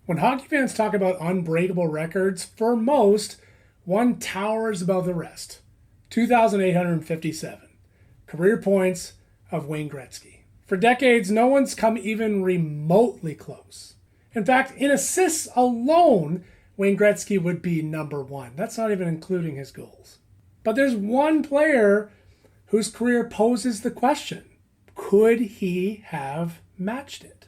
When hockey fans talk about unbreakable records, for most, one towers above the rest. 2,857 career points of Wayne Gretzky. For decades, no one's come even remotely close. In fact, in assists alone, Wayne Gretzky would be number one. That's not even including his goals. But there's one player whose career poses the question, could he have matched it?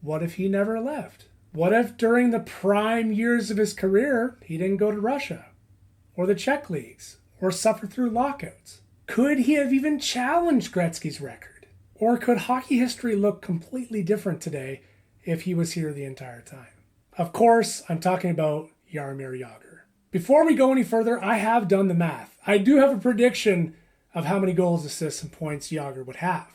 What if he never left? What if during the prime years of his career, he didn't go to Russia or the Czech leagues or suffer through lockouts? Could he have even challenged Gretzky's record? Or could hockey history look completely different today if he was here the entire time? Of course, I'm talking about Jaromir Jagr. Before we go any further, I have done the math. I do have a prediction of how many goals, assists, and points Jagr would have.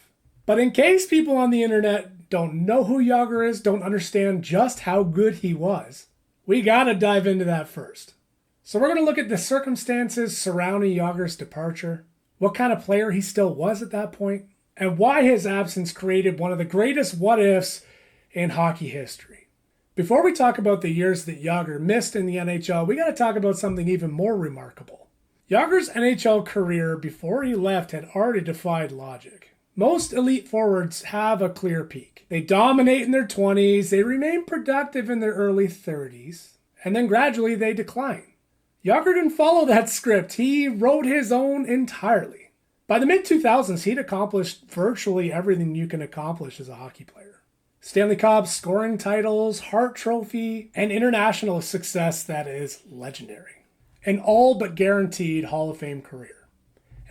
But in case people on the internet don't know who Jagr is, don't understand just how good he was, we gotta dive into that first. So we're gonna look at the circumstances surrounding Jagr's departure, what kind of player he still was at that point, and why his absence created one of the greatest what-ifs in hockey history. Before we talk about the years that Jagr missed in the NHL, we gotta talk about something even more remarkable. Jagr's NHL career before he left had already defied logic. Most elite forwards have a clear peak. They dominate in their 20s, they remain productive in their early 30s, and then gradually they decline. Jagr didn't follow that script. He wrote his own entirely. By the mid-2000s, he'd accomplished virtually everything you can accomplish as a hockey player. Stanley Cup, scoring titles, Hart Trophy, and international success that is legendary. An all but guaranteed Hall of Fame career.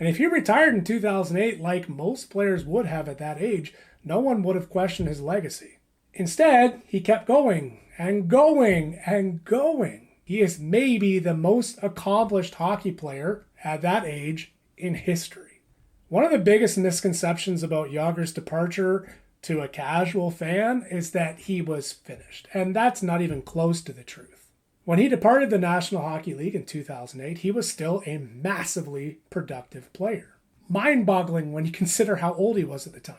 And if he retired in 2008, like most players would have at that age, no one would have questioned his legacy. Instead, he kept going and going and going. He is maybe the most accomplished hockey player at that age in history. One of the biggest misconceptions about Jagr's departure to a casual fan is that he was finished, and that's not even close to the truth. When he departed the National Hockey League in 2008, he was still a massively productive player. Mind-boggling when you consider how old he was at the time.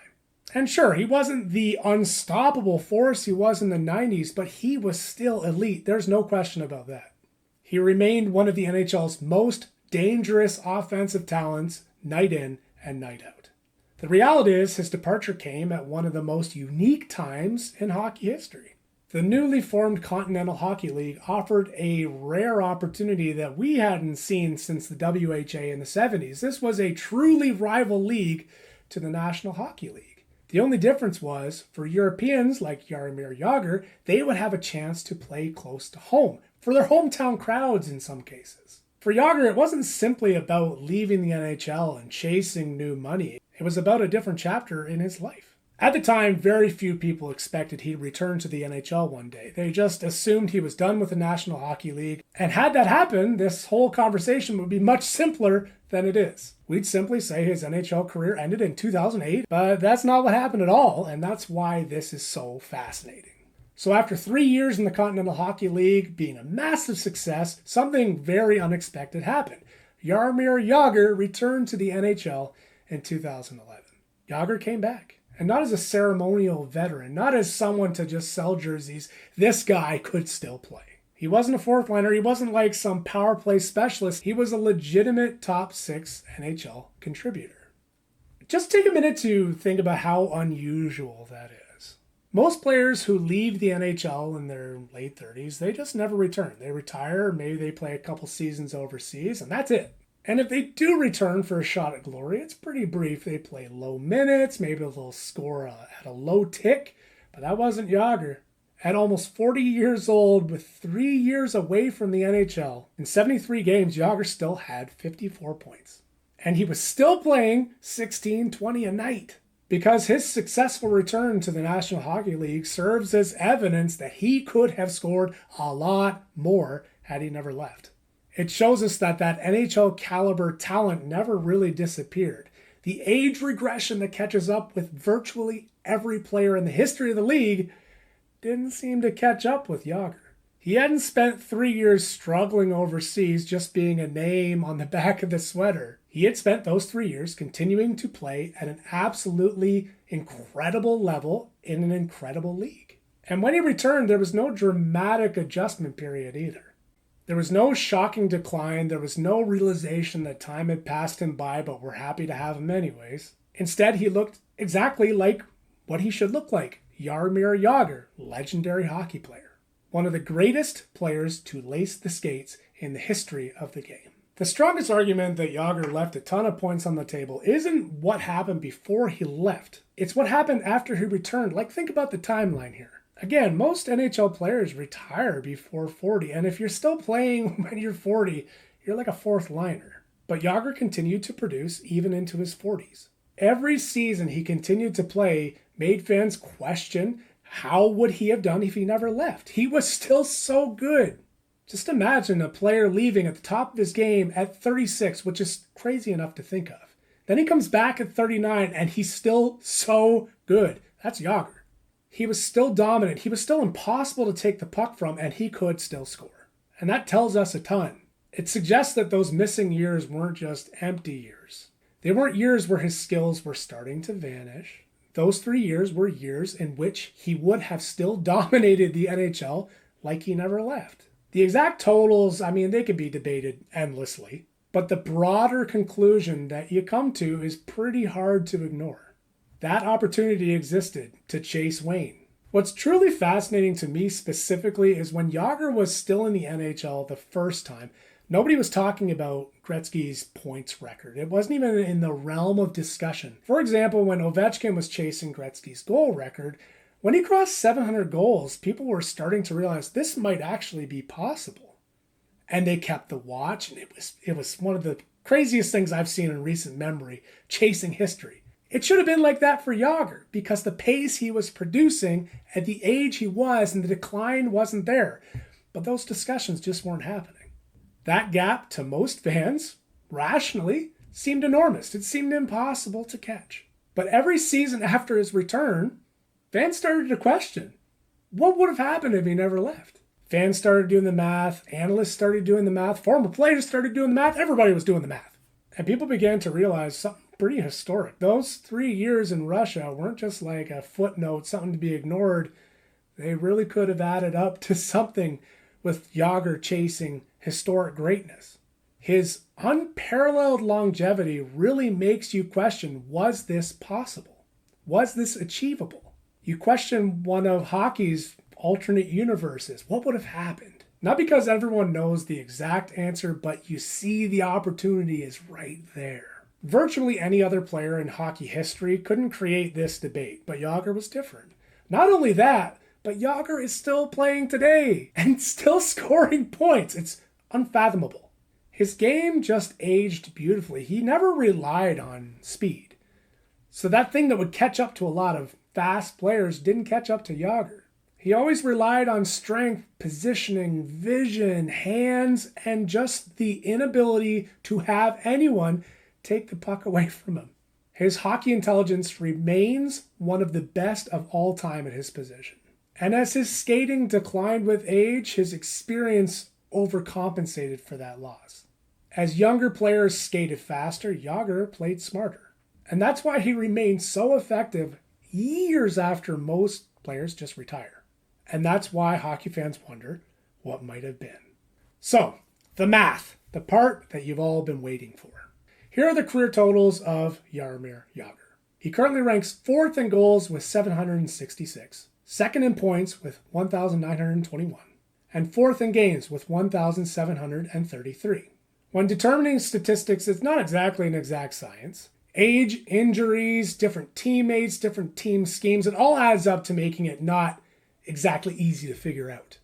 And sure, he wasn't the unstoppable force he was in the 90s, but he was still elite. There's no question about that. He remained one of the NHL's most dangerous offensive talents night in and night out. The reality is his departure came at one of the most unique times in hockey history. The newly formed Continental Hockey League offered a rare opportunity that we hadn't seen since the WHA in the 70s. This was a truly rival league to the National Hockey League. The only difference was, for Europeans like Jaromir Jagr, they would have a chance to play close to home, for their hometown crowds in some cases. For Jagr, it wasn't simply about leaving the NHL and chasing new money. It was about a different chapter in his life. At the time, very few people expected he'd return to the NHL one day. They just assumed he was done with the National Hockey League. And had that happen, this whole conversation would be much simpler than it is. We'd simply say his NHL career ended in 2008, but that's not what happened at all, and that's why this is so fascinating. So after 3 years in the Continental Hockey League, being a massive success, something very unexpected happened. Jaromir Jagr returned to the NHL in 2011. Jagr came back. And not as a ceremonial veteran, not as someone to just sell jerseys. This guy could still play. He wasn't a fourth liner. He wasn't like some power play specialist. He was a legitimate top 6 NHL contributor. Just take a minute to think about how unusual that is. Most players who leave the NHL in their late 30s, they just never return. They retire, maybe they play a couple seasons overseas, and that's it. And if they do return for a shot at glory, it's pretty brief. They play low minutes, maybe they'll score at a low tick, but that wasn't Jagr. At almost 40 years old, with 3 years away from the NHL, in 73 games, Jagr still had 54 points. And he was still playing 16-20 a night, because his successful return to the National Hockey League serves as evidence that he could have scored a lot more had he never left. It shows us that NHL caliber talent never really disappeared. The age regression that catches up with virtually every player in the history of the league didn't seem to catch up with Jagr. He hadn't spent 3 years struggling overseas just being a name on the back of the sweater. He had spent those 3 years continuing to play at an absolutely incredible level in an incredible league. And when he returned, there was no dramatic adjustment period either. There was no shocking decline. There was no realization that time had passed him by, but we're happy to have him anyways. Instead, he looked exactly like what he should look like. Jaromir Jagr, legendary hockey player. One of the greatest players to lace the skates in the history of the game. The strongest argument that Jagr left a ton of points on the table isn't what happened before he left. It's what happened after he returned. Like, think about the timeline here. Again, most NHL players retire before 40, and if you're still playing when you're 40, you're like a fourth liner. But Jagr continued to produce even into his 40s. Every season he continued to play made fans question how would he have done if he never left. He was still so good. Just imagine a player leaving at the top of his game at 36, which is crazy enough to think of. Then he comes back at 39 and he's still so good. That's Jagr. He was still dominant. He was still impossible to take the puck from, and he could still score. And that tells us a ton. It suggests that those missing years weren't just empty years. They weren't years where his skills were starting to vanish. Those 3 years were years in which he would have still dominated the NHL like he never left. The exact totals, they could be debated endlessly, but the broader conclusion that you come to is pretty hard to ignore. That opportunity existed to chase Wayne. What's truly fascinating to me specifically is when Jagr was still in the NHL the first time, nobody was talking about Gretzky's points record. It wasn't even in the realm of discussion. For example, when Ovechkin was chasing Gretzky's goal record, when he crossed 700 goals, people were starting to realize this might actually be possible. And they kept the watch, and it was one of the craziest things I've seen in recent memory, chasing history. It should have been like that for Jagr because the pace he was producing at the age he was and the decline wasn't there. But those discussions just weren't happening. That gap to most fans, rationally, seemed enormous. It seemed impossible to catch. But every season after his return, fans started to question, what would have happened if he never left? Fans started doing the math, analysts started doing the math, former players started doing the math, everybody was doing the math. And people began to realize something pretty historic. Those 3 years in Russia weren't just like a footnote, something to be ignored. They really could have added up to something with Jagr chasing historic greatness. His unparalleled longevity really makes you question, was this possible? Was this achievable? You question one of hockey's alternate universes. What would have happened? Not because everyone knows the exact answer, but you see the opportunity is right there. Virtually any other player in hockey history couldn't create this debate, but Jagr was different. Not only that, but Jagr is still playing today and still scoring points. It's unfathomable. His game just aged beautifully. He never relied on speed. So that thing that would catch up to a lot of fast players didn't catch up to Jagr. He always relied on strength, positioning, vision, hands, and just the inability to have anyone take the puck away from him. His hockey intelligence remains one of the best of all time at his position. And as his skating declined with age, his experience overcompensated for that loss. As younger players skated faster, Jagr played smarter. And that's why he remained so effective years after most players just retire. And that's why hockey fans wonder what might have been. So, the math, the part that you've all been waiting for. Here are the career totals of Jaromir Jagr. He currently ranks 4th in goals with 766, 2nd in points with 1,921, and 4th in games with 1,733. When determining statistics, it's not exactly an exact science. Age, injuries, different teammates, different team schemes, it all adds up to making it not exactly easy to figure out.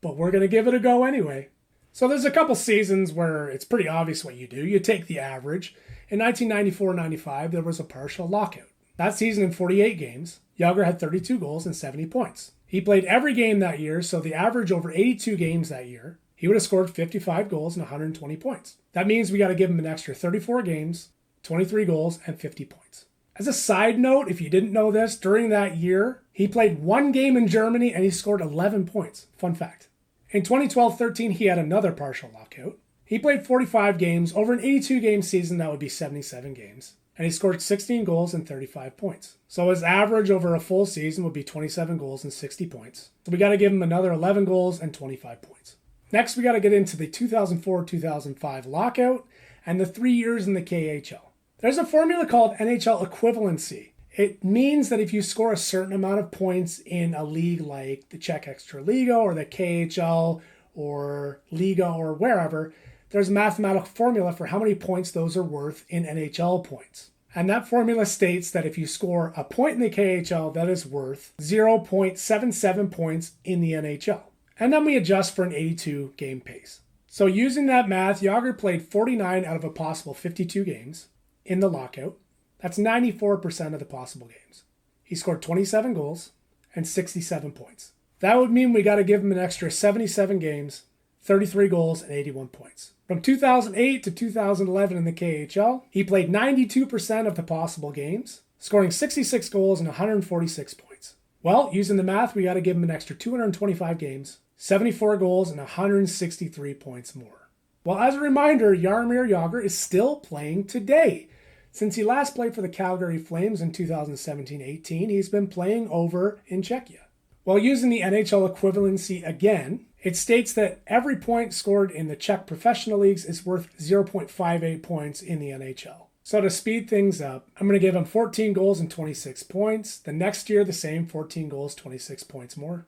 But we're going to give it a go anyway. So there's a couple seasons where it's pretty obvious what you do. You take the average. In 1994-95, there was a partial lockout. That season in 48 games, Jagr had 32 goals and 70 points. He played every game that year, so the average over 82 games that year, he would have scored 55 goals and 120 points. That means we got to give him an extra 34 games, 23 goals, and 50 points. As a side note, if you didn't know this, during that year, he played 1 game in Germany and he scored 11 points. Fun fact. In 2012-13, he had another partial lockout. He played 45 games over an 82-game season, that would be 77 games. and he scored 16 goals and 35 points. So his average over a full season would be 27 goals and 60 points. So we got to give him another 11 goals and 25 points. Next, we got to get into the 2004-2005 lockout and the 3 years in the KHL. There's a formula called NHL equivalency. It means that if you score a certain amount of points in a league like the Czech Extraliga or the KHL or Liga or wherever, there's a mathematical formula for how many points those are worth in NHL points. And that formula states that if you score a point in the KHL, that is worth 0.77 points in the NHL. And then we adjust for an 82 game pace. So using that math, Jagr played 49 out of a possible 52 games in the lockout. That's 94% of the possible games. He scored 27 goals and 67 points. That would mean we got to give him an extra 77 games, 33 goals, and 81 points. From 2008 to 2011 in the KHL, he played 92% of the possible games, scoring 66 goals and 146 points. Well, using the math, we got to give him an extra 225 games, 74 goals, and 163 points more. Well, as a reminder, Jaromir Jagr is still playing today. Since he last played for the Calgary Flames in 2017-18, he's been playing over in Czechia. While using the NHL equivalency again, it states that every point scored in the Czech professional leagues is worth 0.58 points in the NHL. So to speed things up, I'm going to give him 14 goals and 26 points. The next year, the same, 14 goals, 26 points more.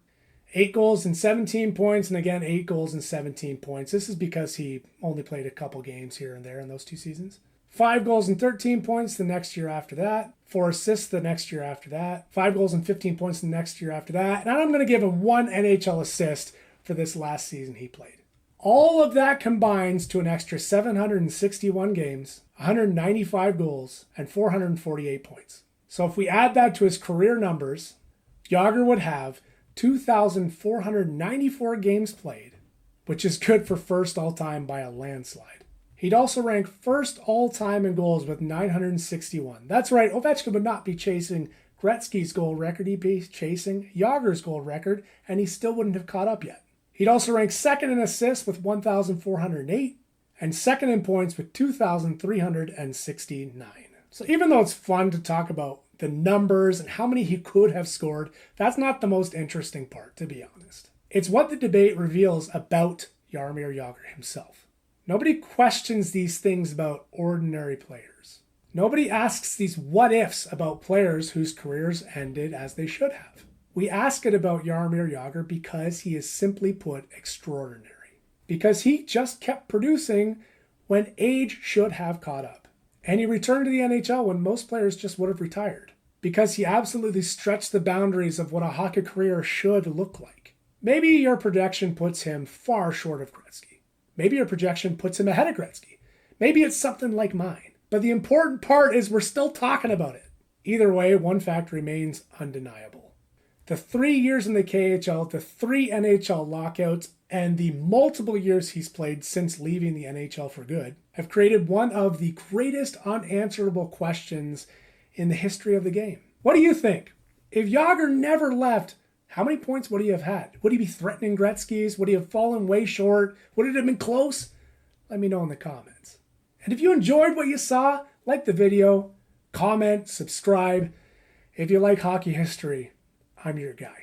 8 goals and 17 points, and again, 8 goals and 17 points. This is because he only played a couple games here and there in those 2 seasons. 5 goals and 13 points the next year after that. 4 assists the next year after that. 5 goals and 15 points the next year after that. And I'm going to give him 1 NHL assist for this last season he played. All of that combines to an extra 761 games, 195 goals, and 448 points. So if we add that to his career numbers, Jagr would have 2,494 games played, which is good for first all-time by a landslide. He'd also rank first all-time in goals with 961. That's right, Ovechkin would not be chasing Gretzky's goal record. He'd be chasing Jagr's goal record, and he still wouldn't have caught up yet. He'd also rank second in assists with 1,408, and second in points with 2,369. So even though it's fun to talk about the numbers and how many he could have scored, that's not the most interesting part, to be honest. It's what the debate reveals about Jaromir Jagr himself. Nobody questions these things about ordinary players. Nobody asks these what-ifs about players whose careers ended as they should have. We ask it about Jaromir Jagr because he is simply put extraordinary. Because he just kept producing when age should have caught up. And he returned to the NHL when most players just would have retired. Because he absolutely stretched the boundaries of what a hockey career should look like. Maybe your projection puts him far short of Gretzky. Maybe your projection puts him ahead of Gretzky. Maybe it's something like mine. But the important part is we're still talking about it. Either way, one fact remains undeniable. The 3 years in the KHL, the 3 NHL lockouts, and the multiple years he's played since leaving the NHL for good have created one of the greatest unanswerable questions in the history of the game. What do you think? If Jagr never left, how many points would he have had? Would he be threatening Gretzky's? Would he have fallen way short? Would it have been close? Let me know in the comments. And if you enjoyed what you saw, like the video, comment, subscribe. If you like hockey history, I'm your guy.